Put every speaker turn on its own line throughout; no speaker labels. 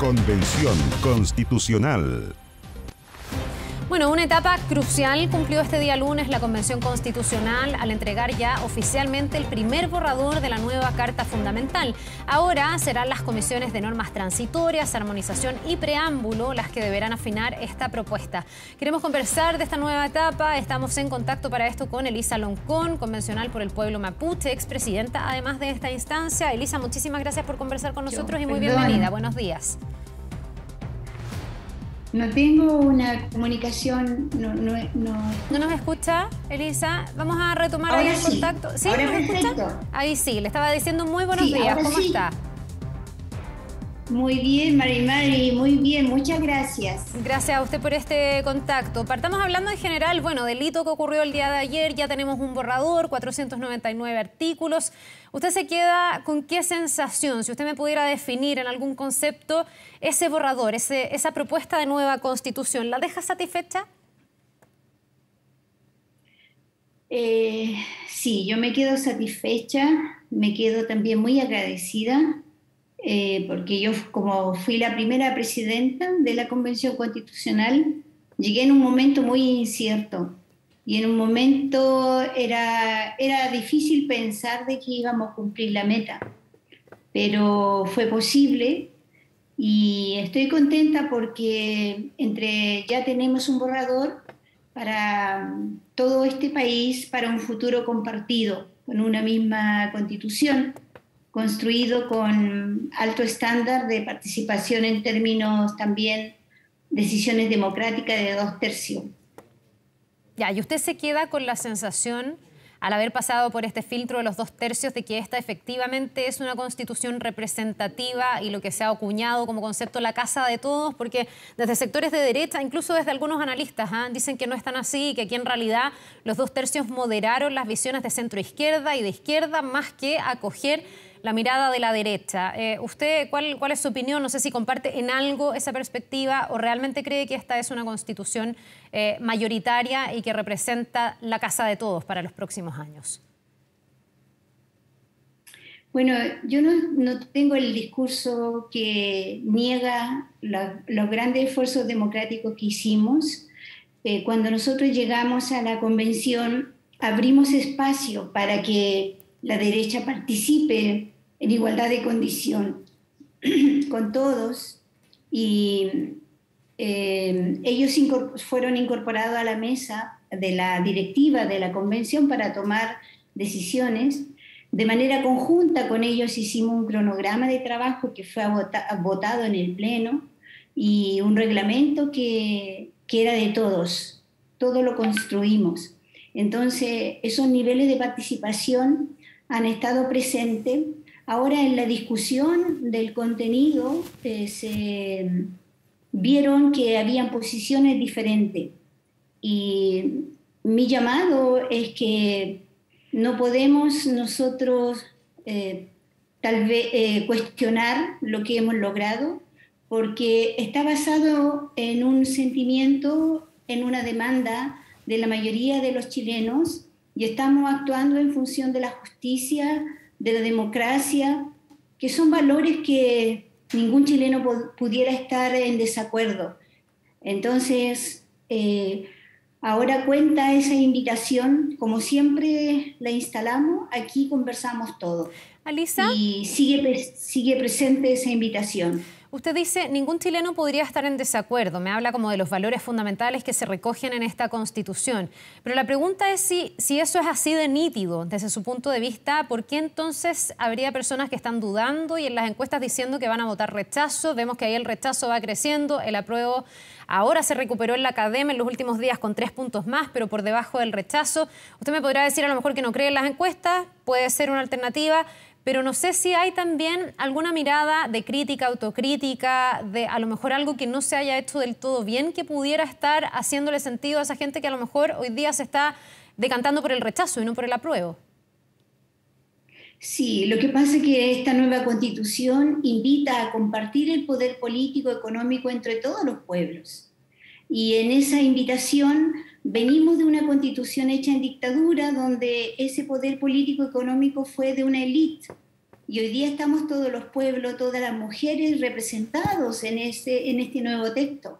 Convención Constitucional.
Bueno, una etapa crucial cumplió este día lunes la Convención Constitucional al entregar ya oficialmente el primer borrador de la nueva Carta Fundamental. Ahora serán las comisiones de normas transitorias, armonización y preámbulo las que deberán afinar esta propuesta. Queremos conversar de esta nueva etapa. Estamos en contacto para esto con Elisa Loncón, convencional por el pueblo mapuche, expresidenta además de esta instancia. Elisa, muchísimas gracias por conversar con nosotros y muy bienvenida. Buenos días.
No tengo una comunicación, no.
¿No nos escucha, Elisa? Vamos a retomar
Ahora
ahí el
sí.
contacto. ¿Sí?
Ahora
¿Nos escucha?
perfecto.
Ahí sí, le estaba diciendo muy buenos
Sí,
días.
ahora
¿Cómo
sí.
está?
Muy bien, Mari, muy bien, muchas gracias.
Gracias a usted por este contacto. Partamos hablando en general, bueno, del hito que ocurrió el día de ayer. Ya tenemos un borrador, 499 artículos. ¿Usted se queda con qué sensación? Si usted me pudiera definir en algún concepto ese borrador, esa propuesta de nueva constitución, ¿la deja satisfecha?
Sí, yo me quedo satisfecha, me quedo también muy agradecida, porque yo, como fui la primera presidenta de la Convención Constitucional, llegué en un momento muy incierto y en un momento era difícil pensar de que íbamos a cumplir la meta, pero fue posible y estoy contenta porque ya tenemos un borrador para todo este país, para un futuro compartido, con una misma constitución, construido con alto estándar de participación en términos también decisiones democráticas de 2/3.
Ya, y usted se queda con la sensación, al haber pasado por este filtro de los 2/3, de que esta efectivamente es una constitución representativa y lo que se ha acuñado como concepto la casa de todos, porque desde sectores de derecha, incluso desde algunos analistas, dicen que no es tan así, que aquí en realidad los 2/3 moderaron las visiones de centro izquierda y de izquierda más que acoger la mirada de la derecha. ¿Usted cuál es su opinión? No sé si comparte en algo esa perspectiva o realmente cree que esta es una constitución mayoritaria y que representa la casa de todos para los próximos años.
Bueno, yo no tengo el discurso que niega los grandes esfuerzos democráticos que hicimos. Cuando nosotros llegamos a la convención, abrimos espacio para que la derecha participe en igualdad de condición con todos y ellos fueron incorporados a la mesa de la directiva de la convención para tomar decisiones. De manera conjunta con ellos hicimos un cronograma de trabajo que fue votado en el Pleno y un reglamento que era de todos, todo lo construimos. Entonces, esos niveles de participación han estado presentes. Ahora, en la discusión del contenido, se vieron que habían posiciones diferentes. Y mi llamado es que no podemos nosotros tal vez cuestionar lo que hemos logrado, porque está basado en un sentimiento, en una demanda de la mayoría de los chilenos, y estamos actuando en función de la justicia, de la democracia, que son valores que ningún chileno pudiera estar en desacuerdo. Entonces, ahora cuenta esa invitación, como siempre la instalamos, aquí conversamos todo.
Alisa,
y sigue presente esa invitación.
Usted dice, ningún chileno podría estar en desacuerdo. Me habla como de los valores fundamentales que se recogen en esta Constitución. Pero la pregunta es si eso es así de nítido desde su punto de vista, ¿por qué entonces habría personas que están dudando y en las encuestas diciendo que van a votar rechazo? Vemos que ahí el rechazo va creciendo, el apruebo ahora se recuperó en la academia en los últimos días con 3 puntos más, pero por debajo del rechazo. Usted me podrá decir a lo mejor que no cree en las encuestas, puede ser una alternativa, pero no sé si hay también alguna mirada de crítica, autocrítica, de a lo mejor algo que no se haya hecho del todo bien, que pudiera estar haciéndole sentido a esa gente que a lo mejor hoy día se está decantando por el rechazo y no por el apruebo.
Sí, lo que pasa es que esta nueva constitución invita a compartir el poder político, económico entre todos los pueblos. Y en esa invitación venimos de una constitución hecha en dictadura donde ese poder político económico fue de una élite y hoy día estamos todos los pueblos, todas las mujeres representados en este nuevo texto.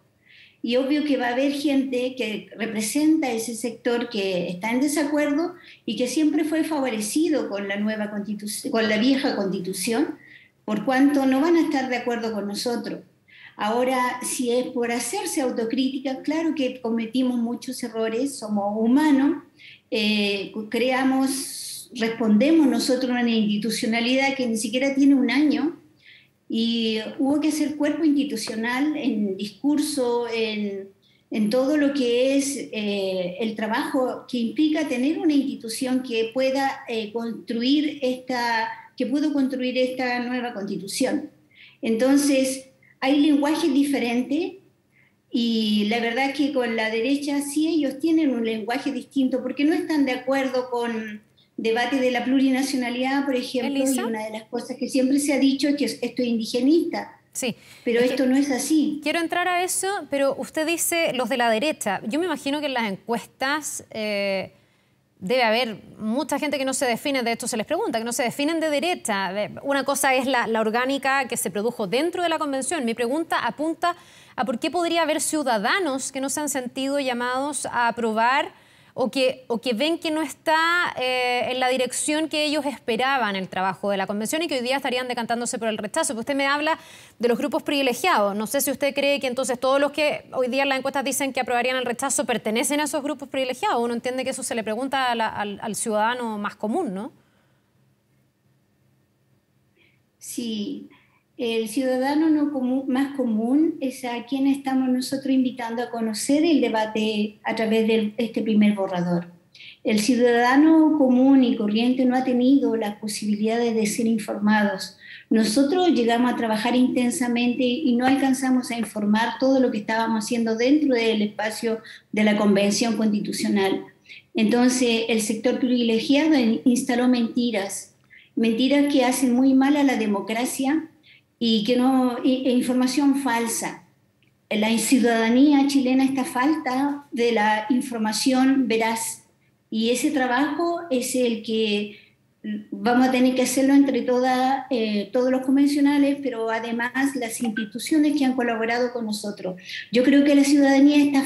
Y obvio que va a haber gente que representa ese sector que está en desacuerdo y que siempre fue favorecido con la nueva constitución, con la vieja constitución, por cuanto no van a estar de acuerdo con nosotros. Ahora, si es por hacerse autocrítica, claro que cometimos muchos errores, somos humanos, respondemos nosotros a una institucionalidad que ni siquiera tiene un año, y hubo que hacer cuerpo institucional en discurso, en todo lo que es el trabajo que implica tener una institución que pueda construir esta nueva constitución. Entonces, hay lenguajes diferentes y la verdad es que con la derecha sí ellos tienen un lenguaje distinto porque no están de acuerdo con debate de la plurinacionalidad, por ejemplo,
Elisa,
y una de las cosas que siempre se ha dicho es que esto es indigenista.
sí,
Pero esto no es así.
Quiero entrar a eso, pero usted dice los de la derecha. Yo me imagino que en las encuestas debe haber mucha gente que no se define, de esto se les pregunta, que no se definen de derecha. Una cosa es la orgánica que se produjo dentro de la convención. Mi pregunta apunta a por qué podría haber ciudadanos que no se han sentido llamados a aprobar o que ven que no está en la dirección que ellos esperaban el trabajo de la convención y que hoy día estarían decantándose por el rechazo. Pues usted me habla de los grupos privilegiados. No sé si usted cree que entonces todos los que hoy día en las encuestas dicen que aprobarían el rechazo pertenecen a esos grupos privilegiados. Uno entiende que eso se le pregunta al ciudadano más común, ¿no?
Sí, el ciudadano más común es a quien estamos nosotros invitando a conocer el debate a través de este primer borrador. El ciudadano común y corriente no ha tenido las posibilidades de ser informados. Nosotros llegamos a trabajar intensamente y no alcanzamos a informar todo lo que estábamos haciendo dentro del espacio de la Convención Constitucional. Entonces, el sector privilegiado instaló mentiras que hacen muy mal a la democracia y información falsa. La ciudadanía chilena está falta de la información veraz y ese trabajo es el que vamos a tener que hacerlo entre todos los convencionales, pero además las instituciones que han colaborado con nosotros. Yo creo que a la ciudadanía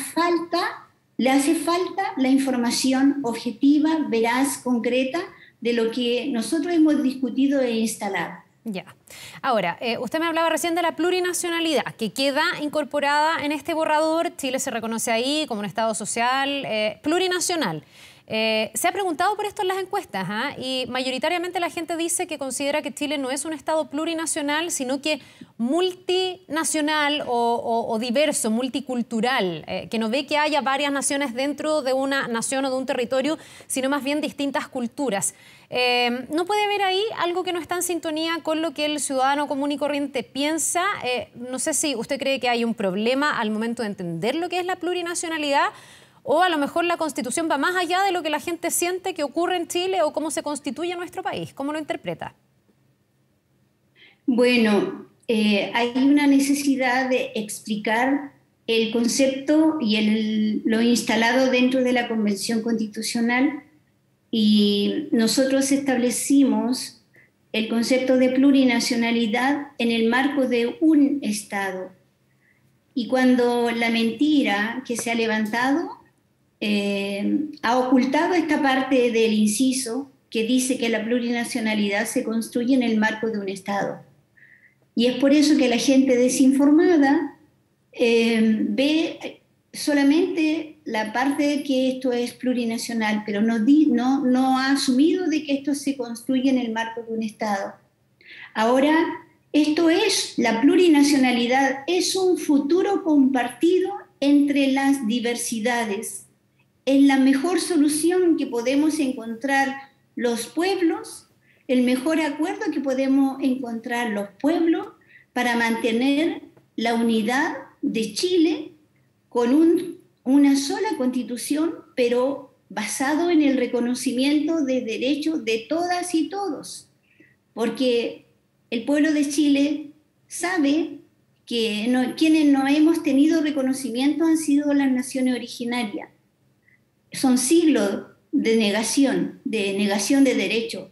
le hace falta la información objetiva, veraz, concreta de lo que nosotros hemos discutido e instalado.
Ya. Ahora, usted me hablaba recién de la plurinacionalidad, que queda incorporada en este borrador. Chile se reconoce ahí como un Estado social plurinacional. Se ha preguntado por esto en las encuestas, y mayoritariamente la gente dice que considera que Chile no es un Estado plurinacional, sino que multinacional o diverso, multicultural, que no ve que haya varias naciones dentro de una nación o de un territorio, sino más bien distintas culturas. ¿No puede haber ahí algo que no está en sintonía con lo que el ciudadano común y corriente piensa? No sé si usted cree que hay un problema al momento de entender lo que es la plurinacionalidad, o a lo mejor la Constitución va más allá de lo que la gente siente que ocurre en Chile o cómo se constituye nuestro país. ¿Cómo lo interpreta?
Bueno, hay una necesidad de explicar el concepto y lo instalado dentro de la Convención Constitucional, y nosotros establecimos el concepto de plurinacionalidad en el marco de un Estado. Y cuando la mentira que se ha levantado ha ocultado esta parte del inciso que dice que la plurinacionalidad se construye en el marco de un Estado. Y es por eso que la gente desinformada ve solamente la parte de que esto es plurinacional, pero no ha asumido de que esto se construye en el marco de un Estado. Ahora, la plurinacionalidad es un futuro compartido entre las diversidades. Es la mejor solución que podemos encontrar los pueblos, el mejor acuerdo que podemos encontrar los pueblos para mantener la unidad de Chile con una sola constitución, pero basado en el reconocimiento de derechos de todas y todos. Porque el pueblo de Chile sabe que quienes no hemos tenido reconocimiento han sido las naciones originarias. Son siglos de negación de derechos.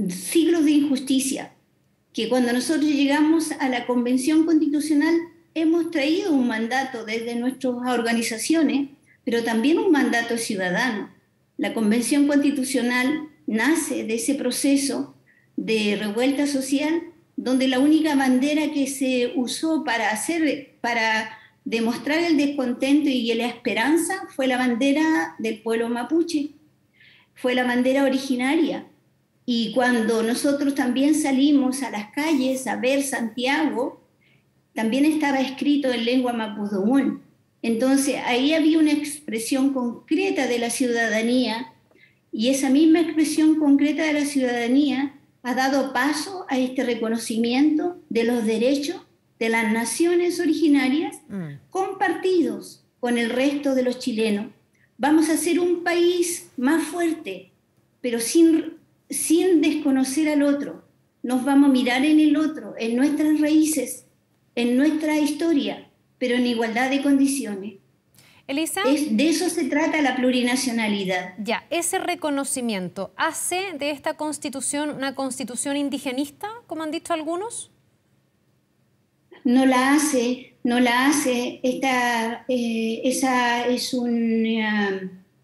siglos de injusticia, que cuando nosotros llegamos a la Convención Constitucional hemos traído un mandato desde nuestras organizaciones, pero también un mandato ciudadano. La Convención Constitucional nace de ese proceso de revuelta social, donde la única bandera que se usó para demostrar el descontento y la esperanza fue la bandera del pueblo mapuche, fue la bandera originaria. Y cuando nosotros también salimos a las calles a ver Santiago, también estaba escrito en lengua mapudungún. Entonces ahí había una expresión concreta de la ciudadanía, y esa misma expresión concreta de la ciudadanía ha dado paso a este reconocimiento de los derechos de las naciones originarias compartidos con el resto de los chilenos. Vamos a ser un país más fuerte, pero sin desconocer al otro. Nos vamos a mirar en el otro, en nuestras raíces, en nuestra historia, pero en igualdad de condiciones.
Elisa,
de eso se trata la plurinacionalidad.
Ya, ese reconocimiento hace de esta constitución una constitución indigenista, como han dicho algunos.
No la hace.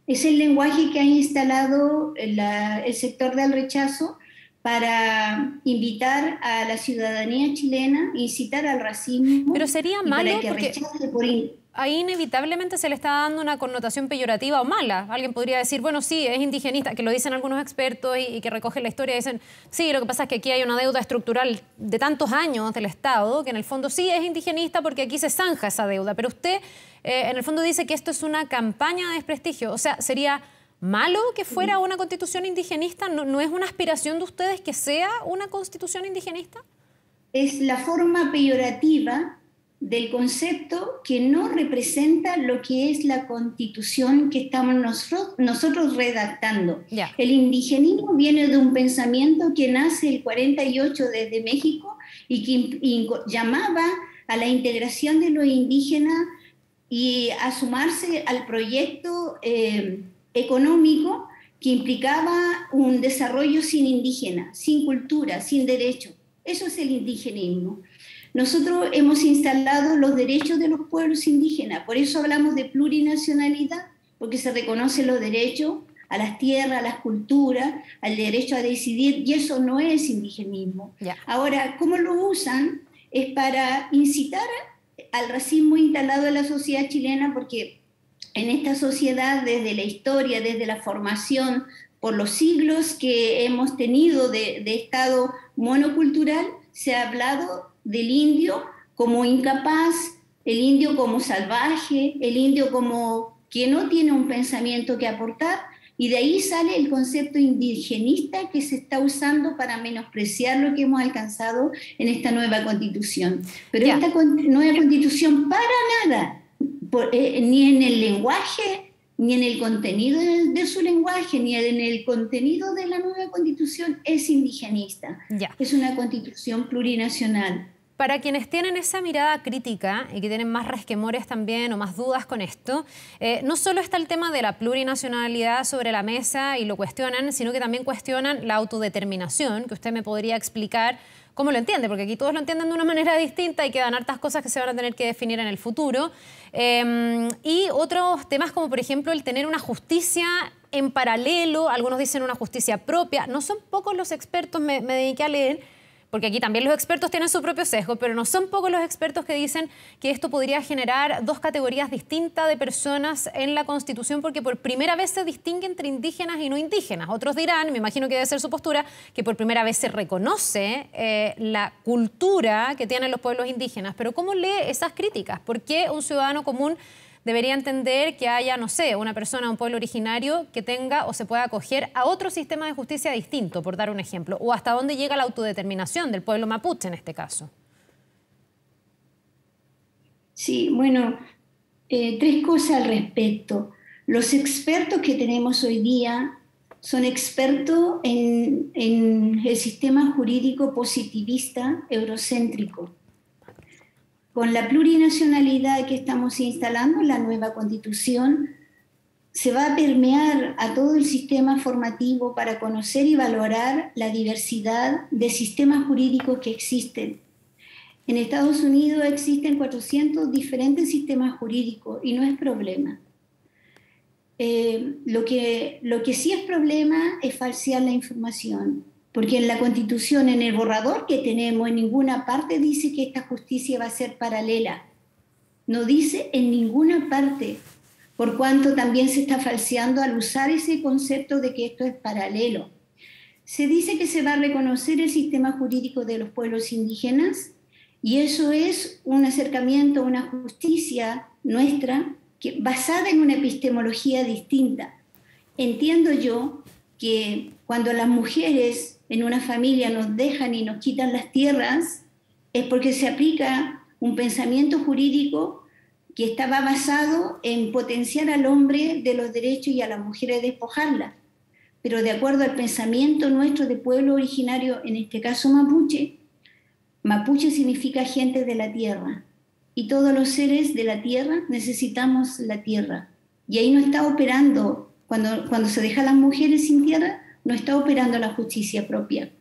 Es el lenguaje que ha instalado el sector del rechazo para invitar a la ciudadanía chilena, incitar al racismo.
Pero sería malo
para que rechace
ahí inevitablemente se le está dando una connotación peyorativa o mala. Alguien podría decir, bueno, sí, es indigenista, que lo dicen algunos expertos y que recogen la historia y dicen, sí, lo que pasa es que aquí hay una deuda estructural de tantos años del Estado, que en el fondo sí es indigenista porque aquí se zanja esa deuda. Pero usted en el fondo dice que esto es una campaña de desprestigio. O sea, ¿sería malo que fuera una constitución indigenista? ¿No es una aspiración de ustedes que sea una constitución indigenista?
Es la forma peyorativa del concepto que no representa lo que es la constitución que estamos nosotros redactando.
Yeah.
El indigenismo viene de un pensamiento que nace el 48 desde México y que llamaba a la integración de los indígenas y a sumarse al proyecto económico que implicaba un desarrollo sin indígenas, sin cultura, sin derecho. Eso es el indigenismo. Nosotros hemos instalado los derechos de los pueblos indígenas, por eso hablamos de plurinacionalidad, porque se reconocen los derechos a las tierras, a las culturas, al derecho a decidir, y eso no es indigenismo.
Yeah.
Ahora, ¿cómo lo usan? Es para incitar al racismo instalado en la sociedad chilena, porque en esta sociedad, desde la historia, desde la formación, por los siglos que hemos tenido de Estado monocultural, se ha hablado del indio como incapaz, el indio como salvaje, el indio como que no tiene un pensamiento que aportar, y de ahí sale el concepto indigenista que se está usando para menospreciar lo que hemos alcanzado en esta nueva constitución. Pero esta nueva constitución para nada, ni en el lenguaje, ni en el contenido de su lenguaje, ni en el contenido de la nueva constitución es indigenista. Es una constitución plurinacional.
Para quienes tienen esa mirada crítica y que tienen más resquemores también o más dudas con esto, no solo está el tema de la plurinacionalidad sobre la mesa y lo cuestionan, sino que también cuestionan la autodeterminación, que usted me podría explicar cómo lo entiende, porque aquí todos lo entienden de una manera distinta y quedan hartas cosas que se van a tener que definir en el futuro. Y otros temas como, por ejemplo, el tener una justicia en paralelo, algunos dicen una justicia propia. No son pocos los expertos, me dediqué a leer, porque aquí también los expertos tienen su propio sesgo, pero no son pocos los expertos que dicen que esto podría generar dos categorías distintas de personas en la Constitución, porque por primera vez se distingue entre indígenas y no indígenas. Otros dirán, me imagino que debe ser su postura, que por primera vez se reconoce la cultura que tienen los pueblos indígenas. Pero ¿cómo lee esas críticas? ¿Por qué un ciudadano común debería entender que haya, no sé, una persona, un pueblo originario que tenga o se pueda acoger a otro sistema de justicia distinto, por dar un ejemplo? ¿O hasta dónde llega la autodeterminación del pueblo mapuche en este caso?
Sí, bueno, tres cosas al respecto. Los expertos que tenemos hoy día son expertos en el sistema jurídico positivista eurocéntrico. Con la plurinacionalidad que estamos instalando en la nueva Constitución, se va a permear a todo el sistema formativo para conocer y valorar la diversidad de sistemas jurídicos que existen. En Estados Unidos existen 400 diferentes sistemas jurídicos y no es problema. Lo que sí es problema es falsear la información, porque en la Constitución, en el borrador que tenemos, en ninguna parte dice que esta justicia va a ser paralela. No dice en ninguna parte, por cuanto también se está falseando al usar ese concepto de que esto es paralelo. Se dice que se va a reconocer el sistema jurídico de los pueblos indígenas y eso es un acercamiento a una justicia nuestra basada en una epistemología distinta. Entiendo yo que cuando las mujeres en una familia nos dejan y nos quitan las tierras es porque se aplica un pensamiento jurídico que estaba basado en potenciar al hombre de los derechos y a las mujeres despojarlas. Pero de acuerdo al pensamiento nuestro de pueblo originario, en este caso mapuche, mapuche significa gente de la tierra. Y todos los seres de la tierra necesitamos la tierra. Y ahí no está operando, cuando se deja a las mujeres sin tierra, no está operando la justicia propia.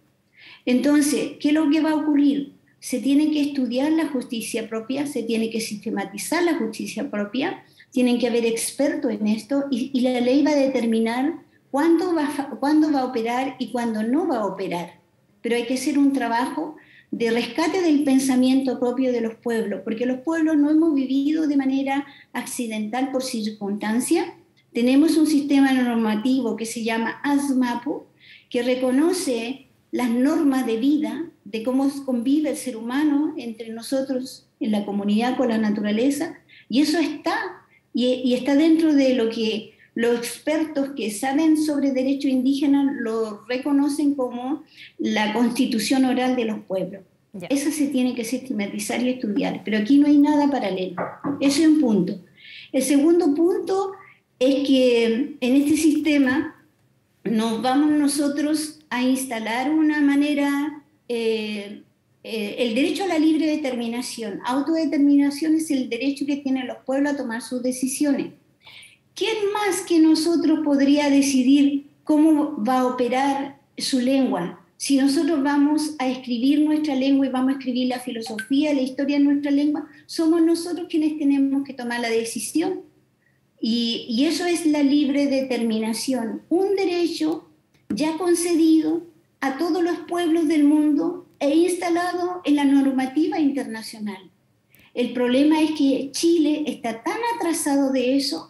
Entonces, ¿qué es lo que va a ocurrir? Se tiene que estudiar la justicia propia, se tiene que sistematizar la justicia propia, tienen que haber expertos en esto y la ley va a determinar cuándo va a operar y cuándo no va a operar. Pero hay que hacer un trabajo de rescate del pensamiento propio de los pueblos, porque los pueblos no hemos vivido de manera accidental por circunstancia. Tenemos un sistema normativo que se llama ASMAPU, que reconoce las normas de vida, de cómo convive el ser humano entre nosotros en la comunidad con la naturaleza, y eso está, y está dentro de lo que los expertos que saben sobre derecho indígena lo reconocen como la constitución oral de los pueblos. Yeah. Eso se tiene que sistematizar y estudiar, pero aquí no hay nada paralelo. Ese es un punto. El segundo punto es que en este sistema nos vamos nosotros a instalar una manera, el derecho a la libre determinación. Autodeterminación es el derecho que tienen los pueblos a tomar sus decisiones. ¿Quién más que nosotros podría decidir cómo va a operar su lengua? Si nosotros vamos a escribir nuestra lengua y vamos a escribir la filosofía, la historia de nuestra lengua, somos nosotros quienes tenemos que tomar la decisión. Y eso es la libre determinación, un derecho ya concedido a todos los pueblos del mundo e instalado en la normativa internacional. El problema es que Chile está tan atrasado de eso,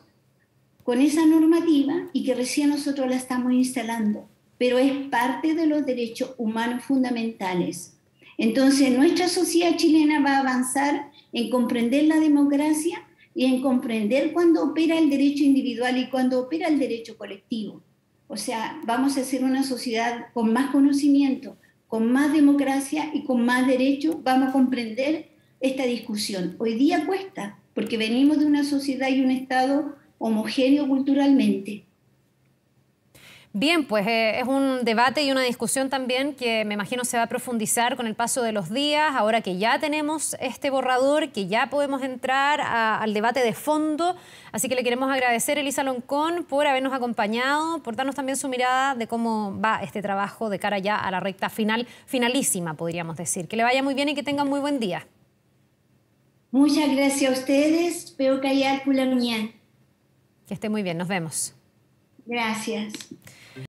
con esa normativa, y que recién nosotros la estamos instalando, pero es parte de los derechos humanos fundamentales. Entonces, nuestra sociedad chilena va a avanzar en comprender la democracia y en comprender cuándo opera el derecho individual y cuándo opera el derecho colectivo. O sea, vamos a ser una sociedad con más conocimiento, con más democracia y con más derechos. Vamos a comprender esta discusión. Hoy día cuesta, porque venimos de una sociedad y un Estado homogéneo culturalmente.
Bien, pues es un debate y una discusión también que me imagino se va a profundizar con el paso de los días, ahora que ya tenemos este borrador, que ya podemos entrar al debate de fondo. Así que le queremos agradecer a Elisa Loncón por habernos acompañado, por darnos también su mirada de cómo va este trabajo de cara ya a la recta final, finalísima, podríamos decir. Que le vaya muy bien y que tengan muy buen día.
Muchas gracias a ustedes. Espero que haya Que
esté muy bien, nos vemos.
Gracias.